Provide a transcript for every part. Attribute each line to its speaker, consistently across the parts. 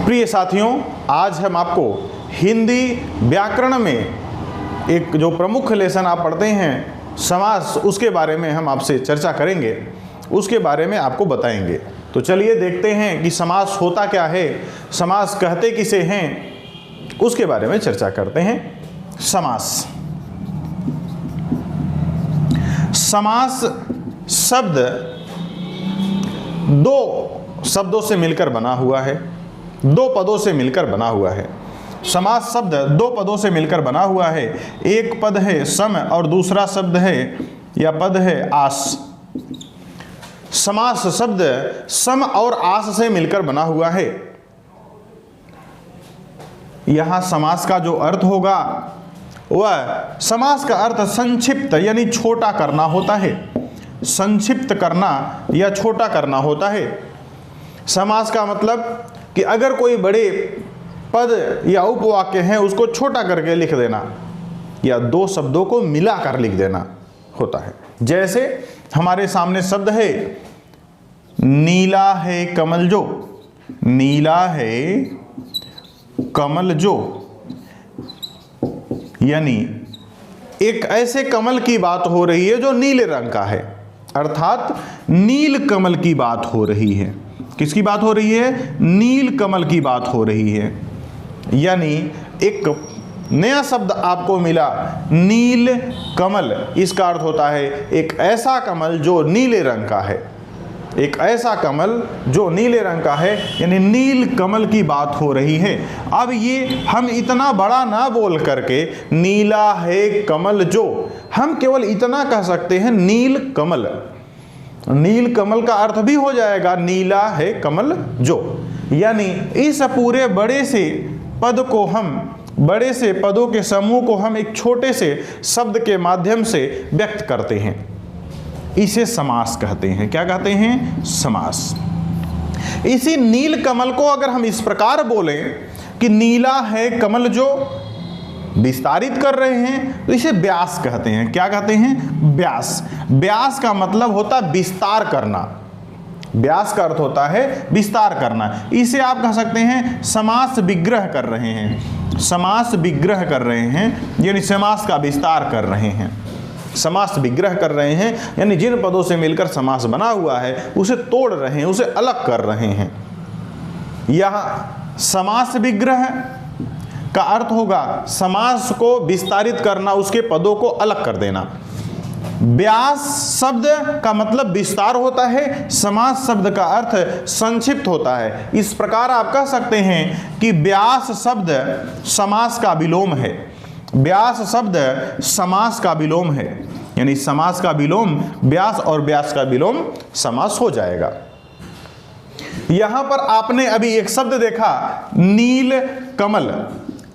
Speaker 1: प्रिय साथियों, आज हम आपको हिंदी व्याकरण में एक जो प्रमुख लेसन आप पढ़ते हैं समास, उसके बारे में हम आपसे चर्चा करेंगे, उसके बारे में आपको बताएंगे। तो चलिए देखते हैं कि समास होता क्या है, समास कहते किसे हैं, उसके बारे में चर्चा करते हैं। समास समास शब्द दो शब्दों से मिलकर बना हुआ है, दो पदों से मिलकर बना हुआ है। समास शब्द दो पदों से मिलकर बना हुआ है। एक पद है सम और दूसरा शब्द है या पद है आस। समास शब्द सम और आस से मिलकर बना हुआ है। यहां समास का जो अर्थ होगा वह समास का अर्थ संक्षिप्त यानी छोटा करना होता है, संक्षिप्त करना या छोटा करना होता है। समास का मतलब कि अगर कोई बड़े पद या उपवाक्य हैं उसको छोटा करके लिख देना या दो शब्दों को मिलाकर लिख देना होता है। जैसे हमारे सामने शब्द है नीला है कमल जो, नीला है कमल जो, यानी एक ऐसे कमल की बात हो रही है जो नीले रंग का है, अर्थात नील कमल की बात हो रही है। किसकी बात हो रही है? नील कमल की बात हो रही है। यानी एक नया शब्द आपको मिला नील कमल, इसका अर्थ होता है एक ऐसा कमल जो नीले रंग का है, एक ऐसा कमल जो नीले रंग का है, यानी नील कमल की बात हो रही है। अब ये हम इतना बड़ा ना बोल करके नीला है कमल जो, हम केवल इतना कह सकते हैं नील कमल। नील कमल का अर्थ भी हो जाएगा नीला है कमल जो, यानी इस पूरे बड़े से पद को हम, बड़े से पदों के समूह को हम एक छोटे से शब्द के माध्यम से व्यक्त करते हैं, इसे समास कहते हैं। क्या कहते हैं? समास। इसी नील कमल को अगर हम इस प्रकार बोलें कि नीला है कमल जो, विस्तारित कर रहे हैं, तो इसे व्यास कहते हैं। क्या कहते हैं? व्यास। व्यास का मतलब होता है विस्तार करना, व्यास का अर्थ होता है विस्तार करना। इसे आप कह सकते हैं समास विग्रह कर रहे हैं, समास विग्रह कर रहे हैं, यानी समास का विस्तार कर रहे हैं। समास विग्रह कर रहे हैं यानी जिन पदों से मिलकर समास बना हुआ है उसे तोड़ रहे हैं, उसे अलग कर रहे हैं। यह समास विग्रह का अर्थ होगा समास को विस्तारित करना, उसके पदों को अलग कर देना। व्यास शब्द का मतलब विस्तार होता है, समास शब्द का अर्थ संक्षिप्त होता है। इस प्रकार आप कह सकते हैं कि व्यास शब्द समास का विलोम है, व्यास शब्द समास का विलोम है, यानी समास का विलोम व्यास और व्यास का विलोम समास हो जाएगा। यहां पर आपने अभी एक शब्द देखा नील कमल।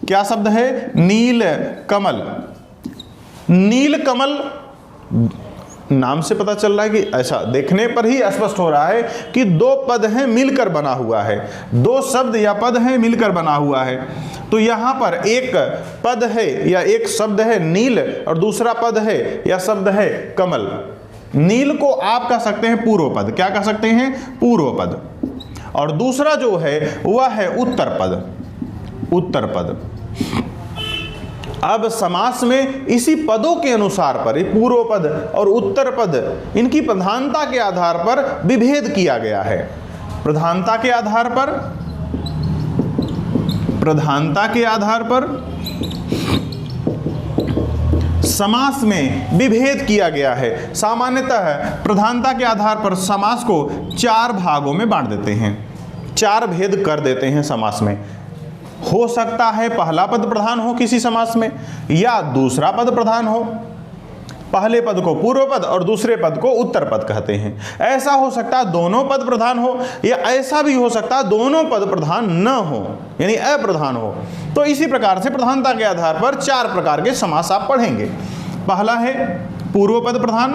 Speaker 1: क्या शब्द है? नील कमल। नील कमल नाम से पता चल रहा है कि ऐसा देखने पर ही स्पष्ट हो रहा है कि दो पद हैं मिलकर बना हुआ है, दो शब्द या पद हैं मिलकर बना हुआ है। तो यहां पर एक पद है या एक शब्द है नील और दूसरा पद है या शब्द है कमल। नील को आप कह सकते हैं पूर्व पद। क्या कह सकते हैं? पूर्व पद। और दूसरा जो है वह है उत्तर पद, उत्तर पद। अब समास में इसी पदों के अनुसार पर पूर्व पद और उत्तर पद, इनकी प्रधानता के आधार पर विभेद किया गया है। प्रधानता के आधार पर, प्रधानता के आधार पर समास में विभेद किया गया है। सामान्यतः प्रधानता के आधार पर समास को चार भागों में बांट देते हैं, चार भेद कर देते हैं समास में। हो सकता है पहला पद प्रधान हो किसी समास में, या दूसरा पद प्रधान हो। पहले पद को पूर्व पद और दूसरे पद को उत्तर पद कहते हैं। ऐसा हो सकता है दोनों पद प्रधान हो, या ऐसा भी हो सकता है दोनों पद प्रधान न हो, यानी अप्रधान हो। तो इसी प्रकार से प्रधानता के आधार पर चार प्रकार के समास आप पढ़ेंगे। पहला है पूर्व पद प्रधान,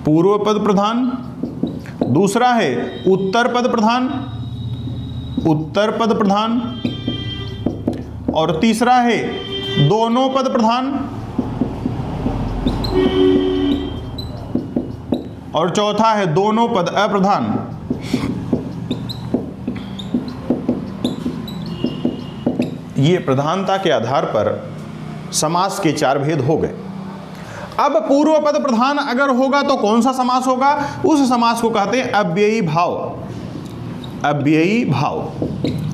Speaker 1: पूर्व पद प्रधान। दूसरा है उत्तर पद प्रधान, उत्तर पद प्रधान। और तीसरा है दोनों पद प्रधान। और चौथा है दोनों पद अप्रधान। ये प्रधानता के आधार पर समास के 4 भेद हो गए। अब पूर्व पद प्रधान अगर होगा तो कौन सा समास होगा? उस समास को कहते हैं अव्ययी भाव। अव्ययी भाव,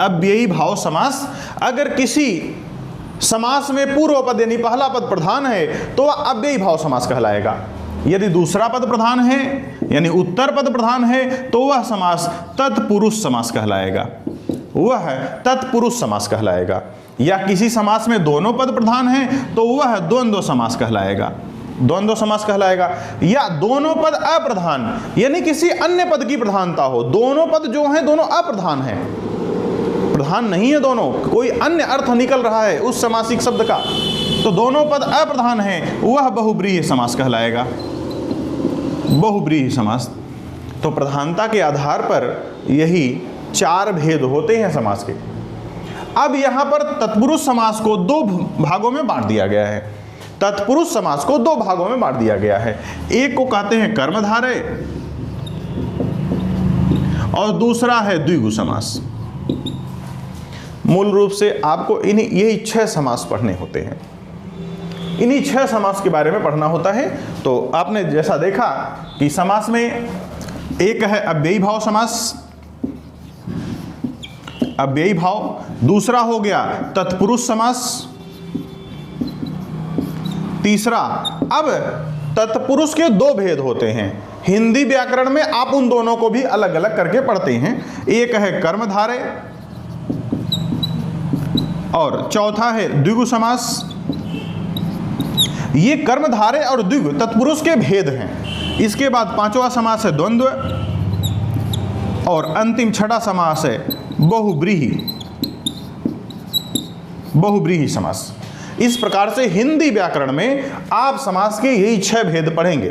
Speaker 1: अव्ययी भाव समास। अगर किसी समास में पूर्व पद यानी पहला पद प्रधान है तो वह अव्ययी भाव समास कहलाएगा। यदि दूसरा पद प्रधान है यानी उत्तर पद प्रधान है तो वह समास तत्पुरुष समास कहलाएगा। वह तत्पुरुष समास कहलाएगा। या किसी समास में दोनों पद प्रधान हैं तो वह द्वंद्व समास कहलाएगा। द्वंद्व समास कहलाएगा। या दोनों पद अप्रधान यानी किसी अन्य पद की प्रधानता हो, दोनों पद जो हैं दोनों अप्रधान हैं, प्रधान नहीं है दोनों, कोई अन्य अर्थ निकल रहा है उस समासिक शब्द का, तो दोनों पद अप्रधान हैं, वह बहुब्रीहि समास कहलाएगा। बहुब्रीहि समास। तो प्रधानता के आधार पर यही 4 भेद होते हैं समास के। अब यहां पर तत्पुरुष समास को 2 भागों में बांट दिया गया है। तत्पुरुष समास को 2 भागों में बांट दिया गया है। एक को कहते हैं कर्मधारय और दूसरा है द्विगु समास। मूल रूप से आपको यही 6 समास पढ़ने होते हैं। इन्हीं 6 समास के बारे में पढ़ना होता है। तो आपने जैसा देखा कि समास में एक है अव्ययी भाव समास, अव्ययी भाव। दूसरा हो गया तत्पुरुष समास। तीसरा, अब तत्पुरुष के 2 भेद होते हैं। हिंदी व्याकरण में आप उन दोनों को भी अलग अलग करके पढ़ते हैं। एक है कर्मधारय और चौथा है द्विगु समास। ये कर्मधारय और द्विगु तत्पुरुष के भेद हैं। इसके बाद 5वां समास है द्वंद्व और अंतिम 6वां समास है बहुब्रीहि, बहुब्रीहि समास। इस प्रकार से हिंदी व्याकरण में आप समास के यही 6 भेद पढ़ेंगे।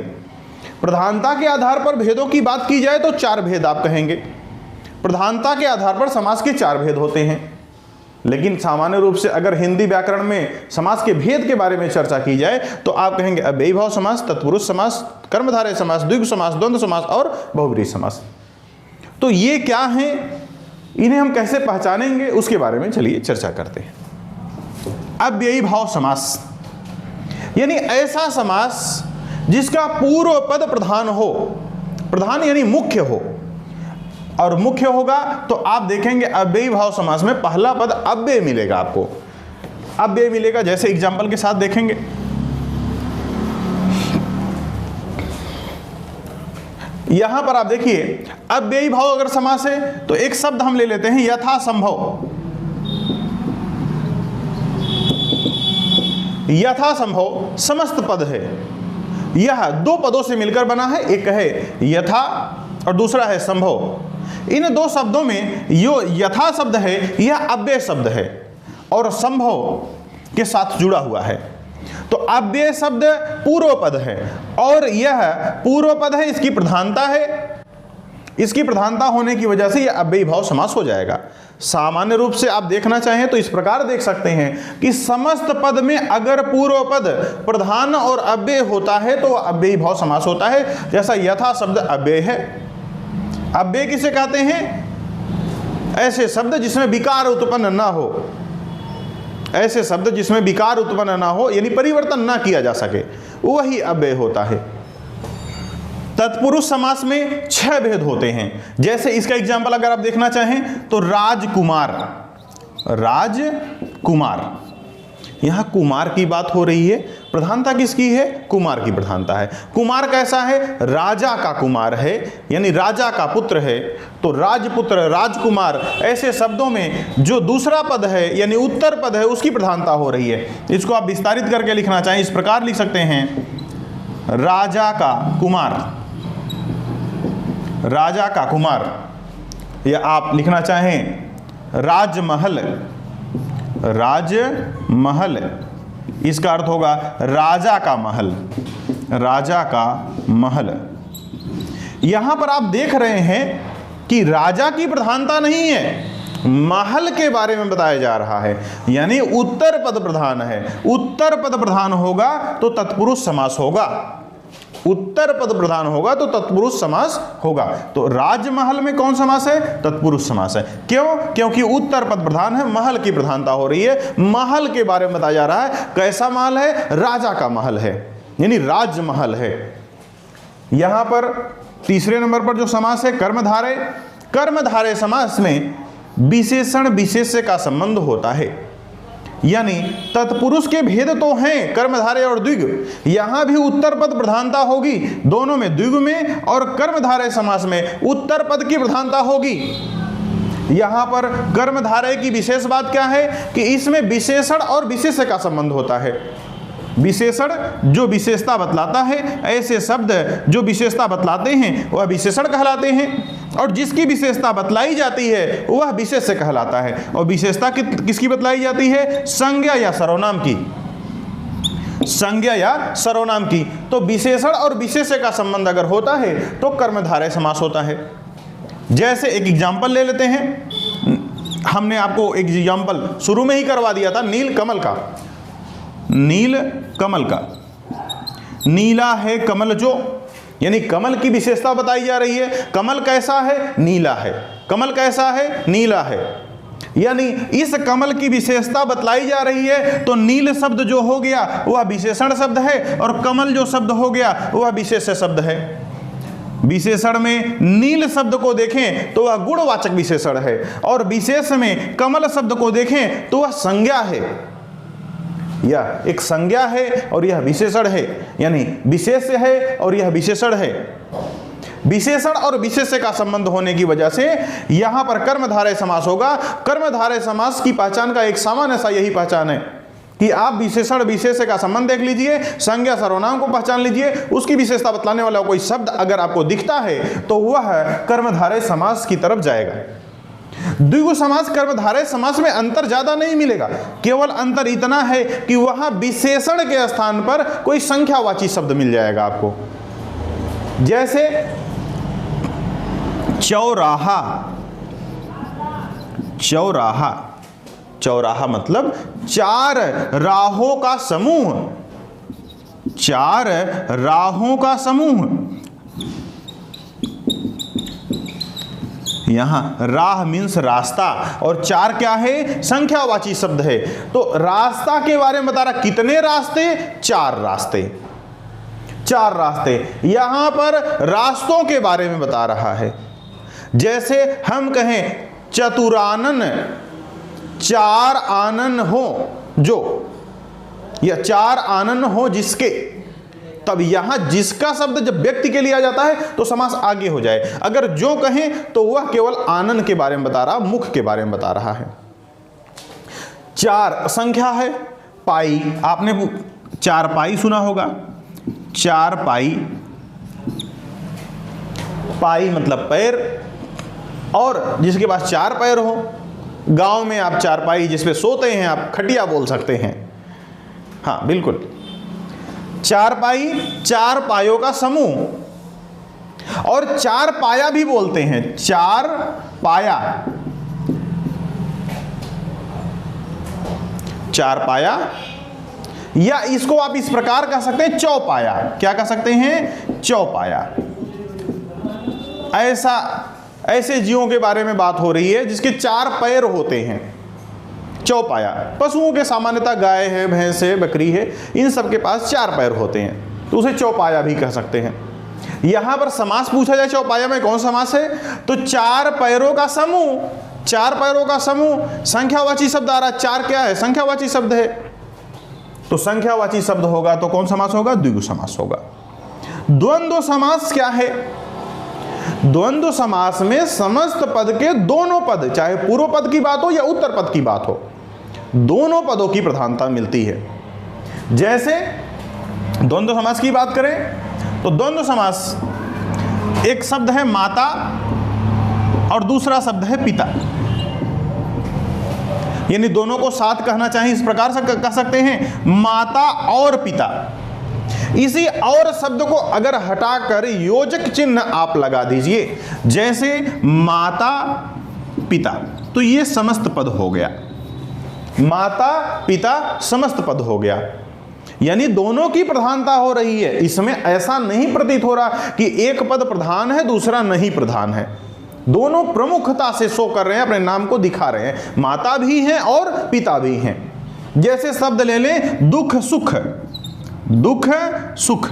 Speaker 1: प्रधानता के आधार पर भेदों की बात की जाए तो 4 भेद आप कहेंगे। प्रधानता के आधार पर समास के 4 भेद होते हैं। लेकिन सामान्य रूप से अगर हिंदी व्याकरण में समास के भेद के बारे में चर्चा की जाए तो आप कहेंगे अव्ययी भाव समास, तत्पुरुष समास, कर्मधारय समास, द्विगु समास, द्वंद्व समास और बहुब्रीहि समास। तो ये क्या हैं, इन्हें हम कैसे पहचानेंगे, उसके बारे में चलिए चर्चा करते हैं। अव्ययी भाव समास यानी ऐसा समास जिसका पूर्व पद प्रधान हो, प्रधान यानी मुख्य हो, और मुख्य होगा तो आप देखेंगे अव्ययी भाव समास में पहला पद अव्यय मिलेगा। आपको अव्यय मिलेगा, जैसे एग्जाम्पल के साथ देखेंगे। यहां पर आप देखिए अव्ययी भाव अगर समास है तो एक शब्द हम ले लेते हैं यथा संभव। यथा संभव समस्त पद है। यह 2 पदों से मिलकर बना है, एक है यथा और दूसरा है संभव। इन 2 शब्दों में यो यथा शब्द है यह अव्यय शब्द है और संभव के साथ जुड़ा हुआ है। तो अव्यय शब्द पूर्व पद है और यह पूर्व पद है, इसकी प्रधानता है। इसकी प्रधानता होने की वजह से यह अव्ययी भाव समास हो जाएगा। सामान्य रूप से आप देखना चाहें तो इस प्रकार देख सकते हैं कि समस्त पद में अगर पूर्व पद प्रधान और अव्यय होता है तो वह अव्ययी भाव समास होता है। जैसा यथा शब्द अव्यय है। अव्यय किसे कहते हैं? ऐसे शब्द जिसमें विकार उत्पन्न ना हो, ऐसे शब्द जिसमें विकार उत्पन्न ना हो यानी परिवर्तन ना किया जा सके, वही अव्यय होता है। तत्पुरुष समास में 6 भेद होते हैं। जैसे इसका एग्जाम्पल अगर आप देखना चाहें तो राजकुमार, राजकुमार, यहां कुमार की बात हो रही है। प्रधानता किसकी है? कुमार की प्रधानता है। कुमार कैसा है? राजा का कुमार है यानी राजा का पुत्र है। तो राजपुत्र, राजकुमार, ऐसे शब्दों में जो दूसरा पद है यानी उत्तर पद है उसकी प्रधानता हो रही है। इसको आप विस्तारित करके लिखना चाहें इस प्रकार लिख सकते हैं, राजा का कुमार, राजा का कुमार। या आप लिखना चाहें राजमहल, राजमहल, इसका अर्थ होगा राजा का महल, राजा का महल। यहां पर आप देख रहे हैं कि राजा की प्रधानता नहीं है, महल के बारे में बताया जा रहा है, यानी उत्तर पद प्रधान है। उत्तर पद प्रधान होगा तो तत्पुरुष समास होगा। उत्तर पद प्रधान होगा तो तत्पुरुष समास होगा। तो राजमहल में कौन समास है? तत्पुरुष समास है। क्यों? क्योंकि उत्तर पद प्रधान है, महल की प्रधानता हो रही है, महल के बारे में बताया जा रहा है। कैसा महल है? राजा का महल है, यानी राजमहल है। यहां पर तीसरे नंबर पर जो समास है कर्मधारय, कर्मधारय समास में विशेषण विशेष्य का संबंध होता है, यानी तत्पुरुष के भेद तो हैं कर्मधारय और द्विगु, यहां भी उत्तर पद प्रधानता होगी, दोनों में द्विगु में और कर्मधारय समास में उत्तर पद की प्रधानता होगी। यहां पर कर्मधारय की विशेष बात क्या है कि इसमें विशेषण और विशेष्य का संबंध होता है। विशेषण जो विशेषता बतलाता है, ऐसे शब्द जो विशेषता बतलाते हैं वह विशेषण कहलाते हैं, और जिसकी विशेषता बतलाई जाती है वह विशेष्य कहलाता है। और विशेषता किसकी बतलाई जाती है? संज्ञा या सर्वनाम की, संज्ञा या सर्वनाम की। तो विशेषण और विशेष्य का संबंध अगर होता है तो कर्मधारय समास होता है। जैसे एक एग्जाम्पल ले लेते हैं, हमने आपको एक एग्जाम्पल शुरू में ही करवा दिया था नील कमल का। नील कमल का, नीला है कमल जो, यानी कमल की विशेषता बताई जा रही है। कमल कैसा है? नीला है। कमल कैसा है? नीला है। यानी इस कमल की विशेषता बतलाई जा रही है, तो नील शब्द जो हो गया वह विशेषण शब्द है, और कमल जो शब्द हो गया वह विशेष्य शब्द है। विशेषण में नील शब्द को देखें तो वह गुणवाचक विशेषण है, और विशेष में कमल शब्द को देखें तो वह संज्ञा है। यह एक संज्ञा है और यह विशेषण है, यानी विशेष्य है और यह विशेषण है। विशेषण और विशेष्य का संबंध होने की वजह से यहां पर कर्मधारय समास होगा। कर्मधारय समास की पहचान का एक सामान्य सा यही पहचान है कि आप विशेषण विशेष्य का संबंध देख लीजिए, संज्ञा सर्वनाम को पहचान लीजिए, उसकी विशेषता बतलाने वाला कोई शब्द अगर आपको दिखता है तो वह कर्मधारय समास की तरफ जाएगा। द्विगु समास कर्मधारय समास में अंतर ज्यादा नहीं मिलेगा, केवल अंतर इतना है कि वहां विशेषण के स्थान पर कोई संख्यावाची शब्द मिल जाएगा आपको। जैसे चौराहा, चौराहा, चौराहा मतलब चार राहों का समूह, चार राहों का समूह। यहां राह मीन्स रास्ता, और चार क्या है? संख्यावाची शब्द है। तो रास्ता के बारे में बता रहा, कितने रास्ते? चार रास्ते, चार रास्ते। यहां पर रास्तों के बारे में बता रहा है। जैसे हम कहें चतुरानन, चार आनन हो जो, या चार आनन हो जिसके, तब यहां जिसका शब्द जब व्यक्ति के लिए आ जाता है तो समास आगे हो जाए। अगर जो कहें तो वह केवल आनंद के बारे में बता रहा, मुख के बारे में बता रहा है। चार संख्या है। पाई, आपने चार पाई सुना होगा, चार पाई, पाई मतलब पैर, और जिसके पास चार पैर हो। गांव में आप चारपाई जिसपे सोते हैं आप खटिया बोल सकते हैं। हाँ बिल्कुल, चारपाई चार पायों का समूह, और चार पाया भी बोलते हैं, चार पाया, चार पाया, या इसको आप इस प्रकार कह सकते हैं चौपाया। क्या कह सकते हैं? चौपाया। ऐसे जीवों के बारे में बात हो रही है जिसके चार पैर होते हैं, चौपाया। पशुओं के सामान्यतः गाय है, भैंस है, बकरी है, इन सब के पास चार पैर होते हैं, तो उसे चौपाया भी कह सकते हैं। यहां पर समास पूछा जाए चौपाया में कौन समास है, तो चार पैरों का समूह, चार पैरों का समूह। संख्यावाची शब्द आ रहा, चार क्या है? संख्यावाची शब्द है, तो संख्यावाची शब्द होगा तो कौन समास होगा? द्विगु समास होगा। द्वंद्व समास क्या है? द्वंद्व समास में समस्त पद के दोनों पद, चाहे पूर्व पद की बात हो या उत्तर पद की बात हो, दोनों पदों की प्रधानता मिलती है। जैसे द्वंद्व समास की बात करें तो द्वंद्व समास, एक शब्द है माता और दूसरा शब्द है पिता, यानी दोनों को साथ कहना चाहिए, इस प्रकार से कह सकते हैं माता और पिता। इसी और शब्द को अगर हटाकर योजक चिन्ह आप लगा दीजिए, जैसे माता पिता, तो ये समस्त पद हो गया, माता पिता समस्त पद हो गया। यानी दोनों की प्रधानता हो रही है। इसमें ऐसा नहीं प्रतीत हो रहा कि एक पद प्रधान है दूसरा नहीं प्रधान है, दोनों प्रमुखता से शो कर रहे हैं, अपने नाम को दिखा रहे हैं, माता भी हैं और पिता भी हैं। जैसे शब्द ले लें दुख सुख, दुख सुख,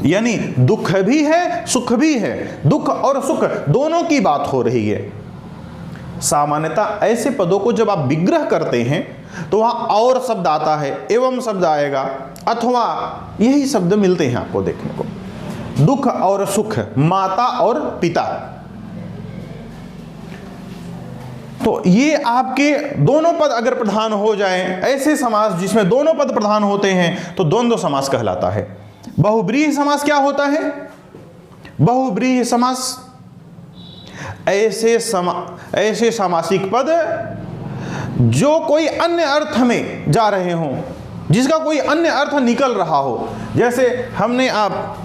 Speaker 1: यानी दुख भी है सुख भी है, दुख और सुख दोनों की बात हो रही है। सामान्यतः ऐसे पदों को जब आप विग्रह करते हैं तो वहां और शब्द आता है, एवं शब्द आएगा, अथवा यही शब्द मिलते हैं आपको देखने को, दुख और सुख, माता और पिता। तो ये आपके दोनों पद अगर प्रधान हो जाएं, ऐसे समास जिसमें दोनों पद प्रधान होते हैं तो द्वंद्व समास कहलाता है। बहुब्रीहि समास क्या होता है? बहुब्रीहि समास ऐसे सामासिक पद जो कोई अन्य अर्थ में जा रहे हों, जिसका कोई अन्य अर्थ निकल रहा हो। जैसे हमने आप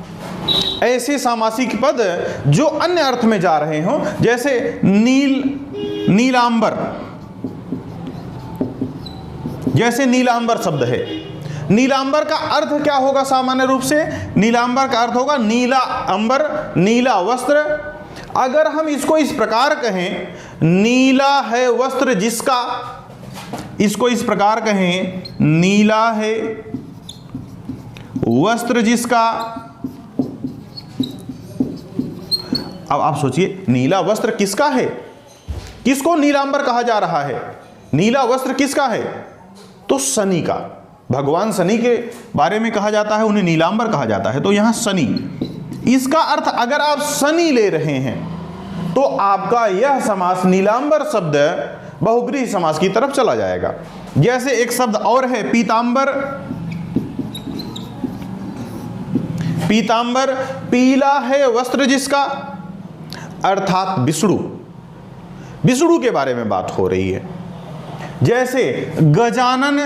Speaker 1: ऐसे सामासिक पद जो अन्य अर्थ में जा रहे हों, जैसे नीलांबर, जैसे नीलांबर शब्द है, नीलांबर का अर्थ क्या होगा? सामान्य रूप से नीलांबर का अर्थ होगा नीला अंबर, नीला वस्त्र। अगर हम इसको इस प्रकार कहें, नीला है वस्त्र जिसका, इसको इस प्रकार कहें, नीला है वस्त्र जिसका। अब आप सोचिए नीला वस्त्र किसका है? किसको नीलांबर कहा जा रहा है? नीला वस्त्र किसका है? तो शनि का। भगवान शनि के बारे में कहा जाता है, उन्हें नीलांबर कहा जाता है। तो यहां शनि, इसका अर्थ अगर आप शनि ले रहे हैं तो आपका यह समास नीलांबर शब्द बहुब्रीहि समास की तरफ चला जाएगा। जैसे एक शब्द और है पीतांबर, पीतांबर पीला है वस्त्र जिसका, अर्थात विष्णु, विष्णु के बारे में बात हो रही है। जैसे गजानन,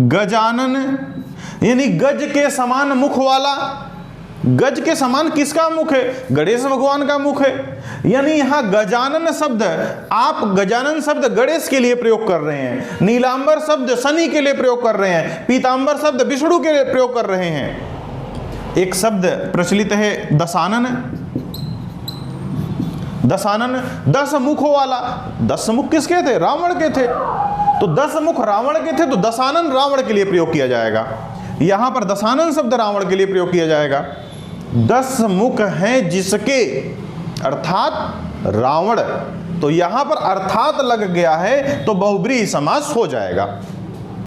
Speaker 1: गजानन यानी गज के समान मुख वाला। गज के समान किसका मुख है? गणेश भगवान का मुख है। यानी यहां गजानन शब्द, आप गजानन शब्द गणेश के लिए प्रयोग कर रहे हैं, नीलांबर शब्द शनि के लिए प्रयोग कर रहे हैं, पीतांबर शब्द विष्णु के लिए प्रयोग कर रहे हैं। एक शब्द प्रचलित है दशानन, दशानन 10 मुखों वाला। 10 मुख किसके थे? रावण के थे। तो 10 मुख रावण के थे, तो दशानन रावण के लिए प्रयोग किया जाएगा। यहां पर दशानन शब्द रावण के लिए प्रयोग किया जाएगा। 10 मुख हैं जिसके, अर्थात रावण। तो यहां पर अर्थात लग गया है तो बहुब्रीहि समास हो जाएगा।